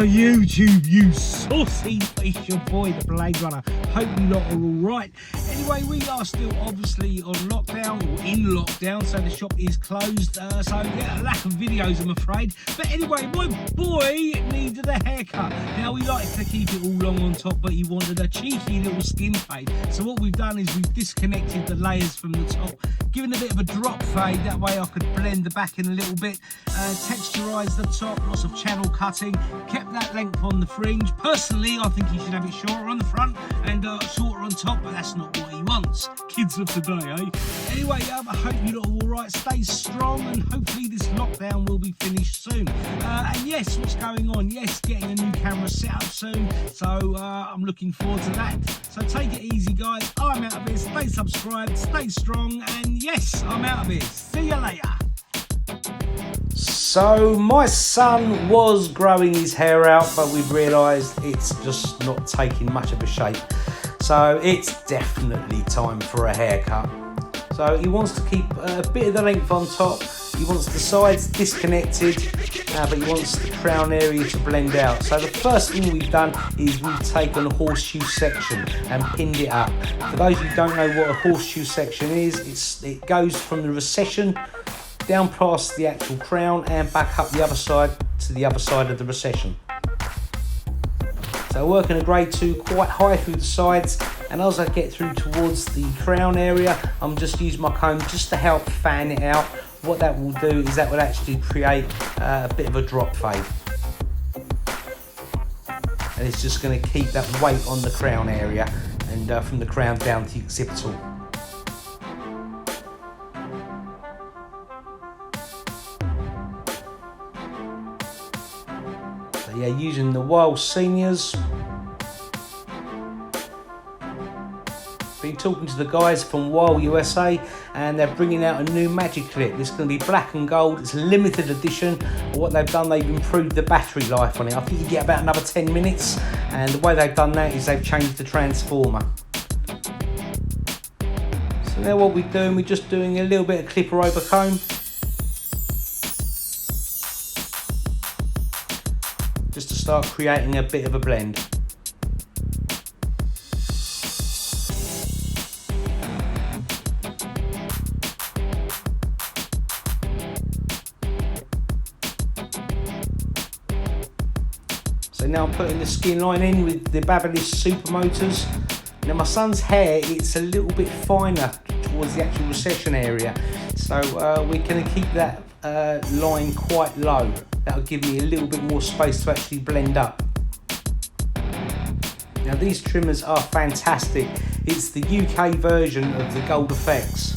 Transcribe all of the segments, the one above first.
YouTube, you saucy fish, your boy, the Blade Runner. Hope you lot are alright. Anyway, we are still obviously on lockdown, or in lockdown, so the shop is closed. So yeah, a lack of videos, I'm afraid. But anyway, my boy needed a haircut. Now, we like to keep it all long on top, but he wanted a cheeky little skin fade. So what we've done is we've disconnected the layers from the top, given a bit of a drop fade, that way I could blend the back in a little bit, texturise the top, lots of channel cutting, kept that length on the fringe. Personally, I think he should have it shorter on the front and shorter on top, but that's not what he wants. Kids of today, eh? Anyway, I hope you lot are alright, stay strong, and hopefully this lockdown will be finished soon. And yes, what's going on? Yes, getting a new camera set up soon, so I'm looking forward to that. So take it easy, guys. I'm out of here. Stay subscribed, stay strong, and yes, I'm out of here. See you later. So my son was growing his hair out, but we've realised it's just not taking much of a shape. So it's definitely time for a haircut. So he wants to keep a bit of the length on top. He wants the sides disconnected, but he wants the crown area to blend out. So the first thing we've done is we've taken a horseshoe section and pinned it up. For those who don't know what a horseshoe section is, it goes from the recession down past the actual crown and back up the other side to the other side of the recession. So working a grade 2 quite high through the sides, and as I get through towards the crown area, I'm just using my comb just to help fan it out. What that will do is that will actually create a bit of a drop fade. And it's just going to keep that weight on the crown area and from the crown down to the occipital. So yeah, using the Wahl seniors. Been talking to the guys from Wahl USA, and they're bringing out a new magic clip. It's going to be black and gold. It's a limited edition. What they've done, they've improved the battery life on it. I think you get about another 10 minutes, and the way they've done that is they've changed the transformer. So now what we're doing, we're just doing a little bit of clipper over comb, just to start creating a bit of a blend. So now I'm putting the skin line in with the Babyliss Supermotors. Now my son's hair, it's a little bit finer towards the actual recession area, so we're going to keep that line quite low. That'll give me a little bit more space to actually blend up. Now these trimmers are fantastic. It's the UK version of the Gold Effects.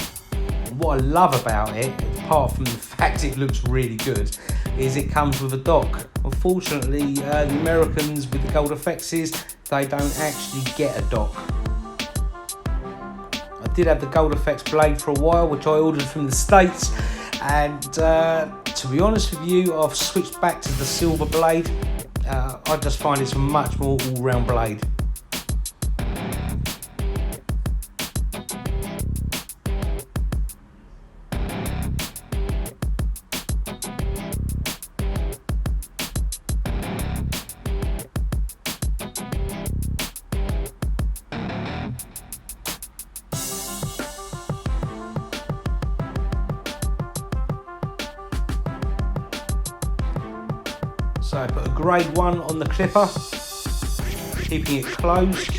What I love about it, apart from the fact it looks really good, is it comes with a dock. Unfortunately, the Americans with the Gold Effects, they don't actually get a dock. I did have the Gold Effects blade for a while, which I ordered from the States, and to be honest with you, I've switched back to the silver blade. I just find it's a much more all-round blade. So I put a grade 1 on the clipper, keeping it closed.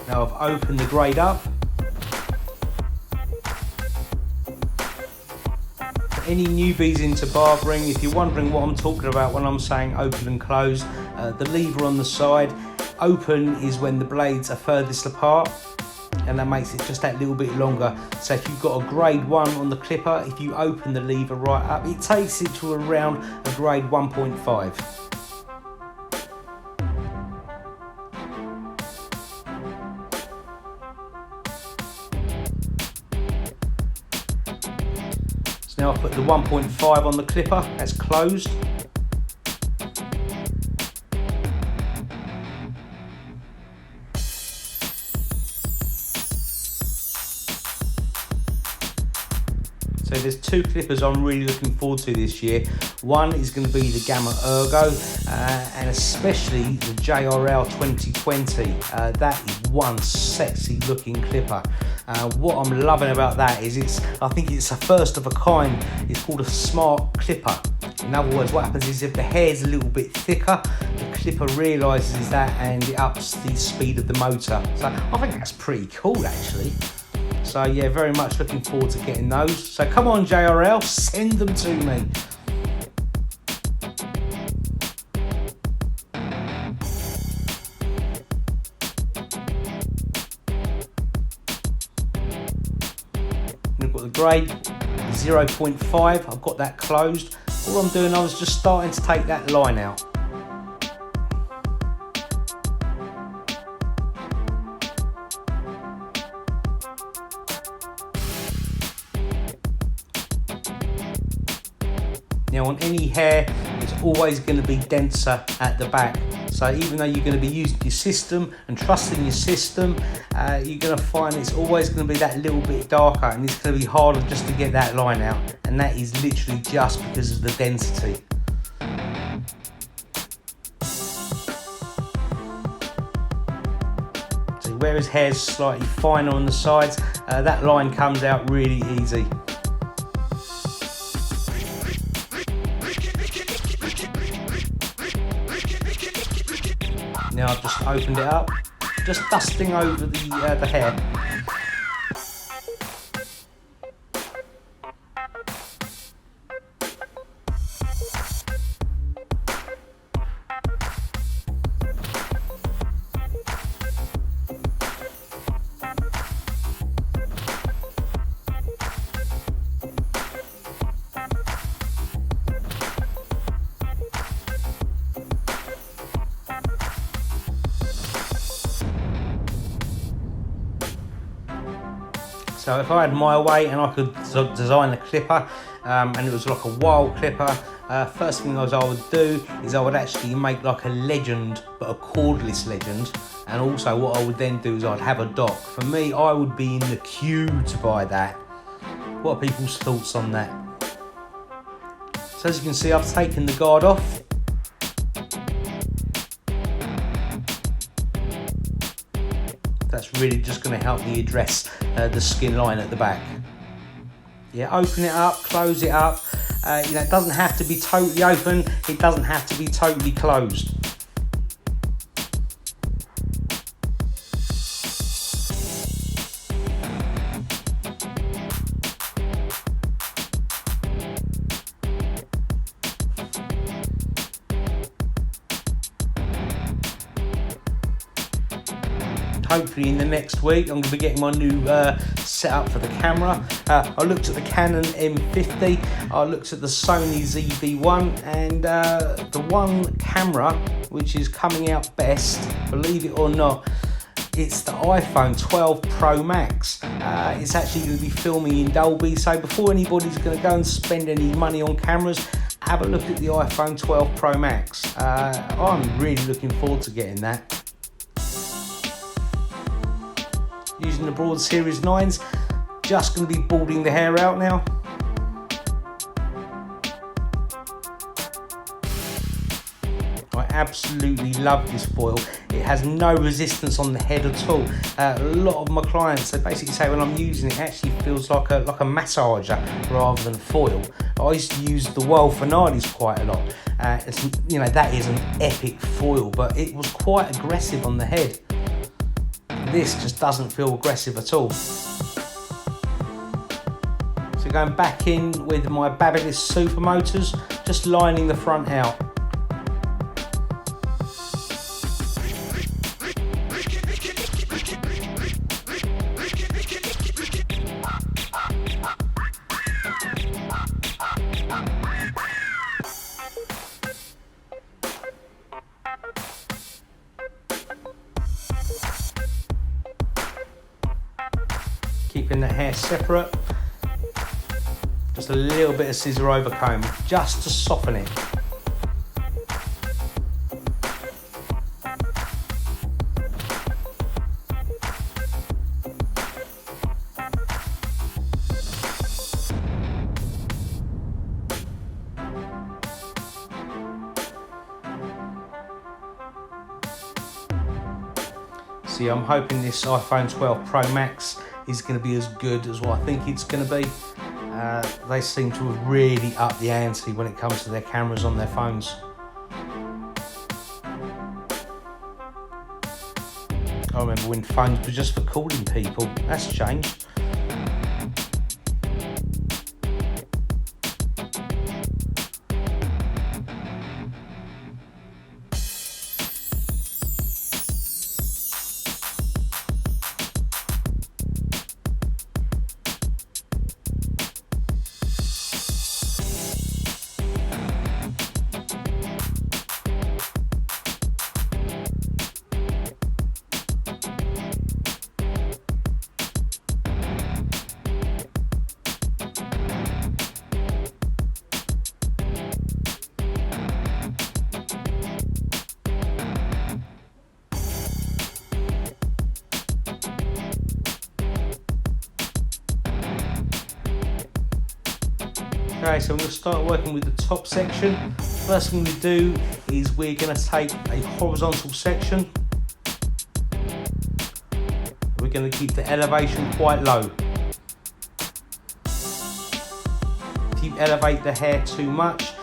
Now I've opened the grade up. For any newbies into barbering, if you're wondering what I'm talking about when I'm saying open and close, the lever on the side, open is when the blades are furthest apart, and that makes it just that little bit longer. So if you've got a grade 1 on the clipper, if you open the lever right up, it takes it to around a grade 1.5. So now I've put the 1.5 on the clipper, that's closed. So there's two clippers I'm really looking forward to this year. One is going to be the Gamma Ergo, and especially the JRL 2020. That is one sexy looking clipper. What I'm loving about that is I think it's a first of a kind. It's called a smart clipper. In other words, what happens is if the hair's a little bit thicker, the clipper realises that and it ups the speed of the motor. So I think that's pretty cool actually. So yeah, very much looking forward to getting those. So come on JRL, send them to me. We've got the grade 0.5, I've got that closed. All I'm doing, I was just starting to take that line out. Now on any hair, it's always going to be denser at the back. So even though you're going to be using your system and trusting your system, you're going to find it's always going to be that little bit darker, and it's going to be harder just to get that line out. And that is literally just because of the density. So whereas hair's slightly finer on the sides, that line comes out really easy. Now I've just opened it up, just dusting over the hair. So if I had my way and I could design a clipper and it was like a Wahl clipper, first thing I would do is I would actually make like a legend, but a cordless legend. And also what I would then do is I'd have a dock. For me, I would be in the queue to buy that. What are people's thoughts on that? So as you can see, I've taken the guard off. That's really just going to help me address the skin line at the back. Yeah, open it up, close it up. You know, it doesn't have to be totally open. It doesn't have to be totally closed. Hopefully in the next week I'm going to be getting my new setup for the camera. I looked at the Canon M50, I looked at the Sony ZV-1, and the one camera which is coming out best, believe it or not, it's the iPhone 12 Pro Max. It's actually going to be filming in Dolby, so before anybody's going to go and spend any money on cameras, have a look at the iPhone 12 Pro Max. I'm really looking forward to getting that. Using the Braun Series 9s, just going to be balding the hair out now. I absolutely love this foil. It has no resistance on the head at all. A lot of my clients, they basically say when I'm using it, it actually feels like a massager rather than foil. I used to use the Wahl finales quite a lot. You know, that is an epic foil, but it was quite aggressive on the head. This just doesn't feel aggressive at all. So going back in with my Babyliss Supermotors, just lining the front out. Keeping the hair separate. Just a little bit of scissor overcomb, just to soften it. See, I'm hoping this iPhone 12 Pro Max is going to be as good as what I think it's going to be. They seem to have really upped the ante when it comes to their cameras on their phones. I remember when phones were just for calling people. That's changed. Okay, so I'm going to start working with the top section. First thing we do is we're going to take a horizontal section. We're going to keep the elevation quite low. If you elevate the hair too much,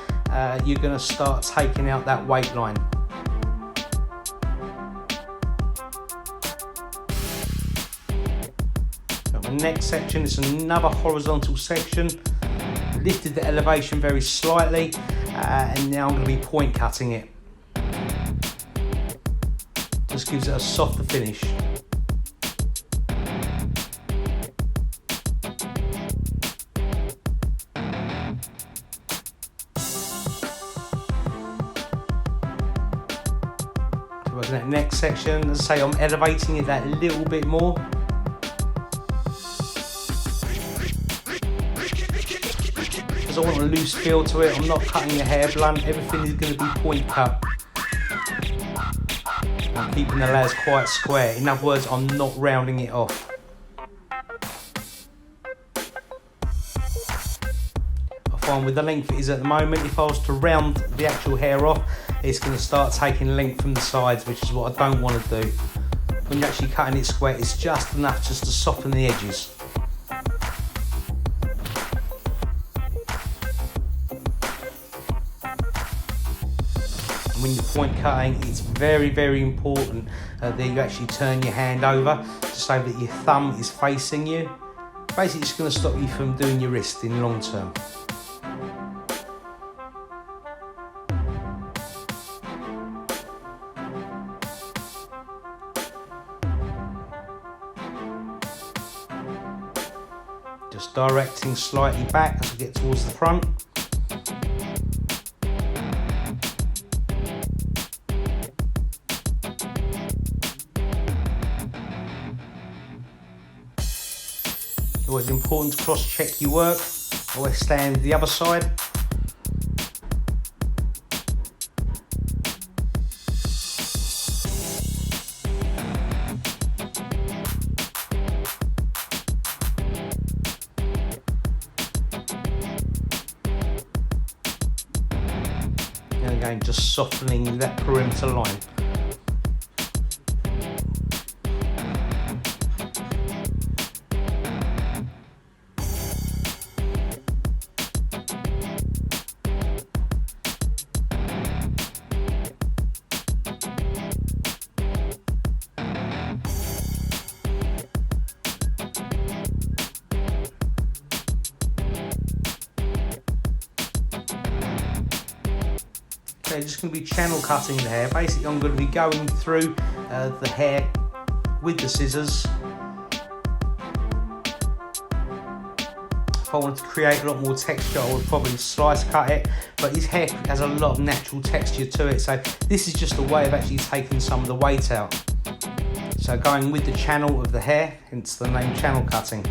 you're going to start taking out that weight line. So the next section is another horizontal section. Lifted the elevation very slightly, and now I'm going to be point cutting it. Just gives it a softer finish. Working that next section, as I say, I'm elevating it that little bit more. I want a loose feel to it. I'm not cutting the hair blunt. Everything is going to be point cut. I'm keeping the layers quite square. In other words, I'm not rounding it off. I find with the length it is at the moment, if I was to round the actual hair off, it's going to start taking length from the sides, which is what I don't want to do. When you're actually cutting it square, it's just enough just to soften the edges. When you're point cutting, it's very, very important that you actually turn your hand over so that your thumb is facing you. Basically, it's going to stop you from doing your wrist in long term. Just directing slightly back as we get towards the front. Always important to cross-check your work. Always stand the other side. And again, just softening that perimeter line. Okay, just going to be channel cutting the hair. Basically, I'm going to be going through the hair with the scissors. If I wanted to create a lot more texture, I would probably slice cut it, but his hair has a lot of natural texture to it, so this is just a way of actually taking some of the weight out. So going with the channel of the hair, hence the name channel cutting.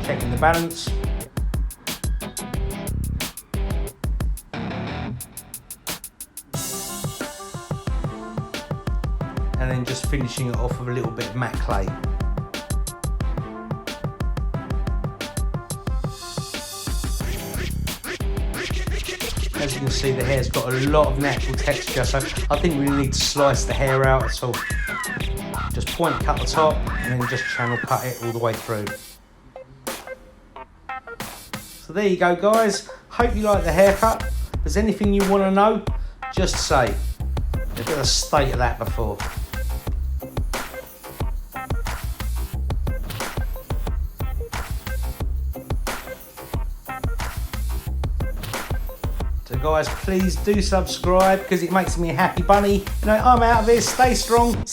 checking the balance. And then just finishing it off with a little bit of matte clay. As you can see, the hair's got a lot of natural texture, so I didn't really need to slice the hair out at all. Just point cut the top and then just channel cut it all the way through. So there you go, guys. Hope you like the haircut. If there's anything you want to know, just say. Look at the state of that before. So guys, please do subscribe because it makes me a happy bunny. You know, I'm out of here. Stay strong.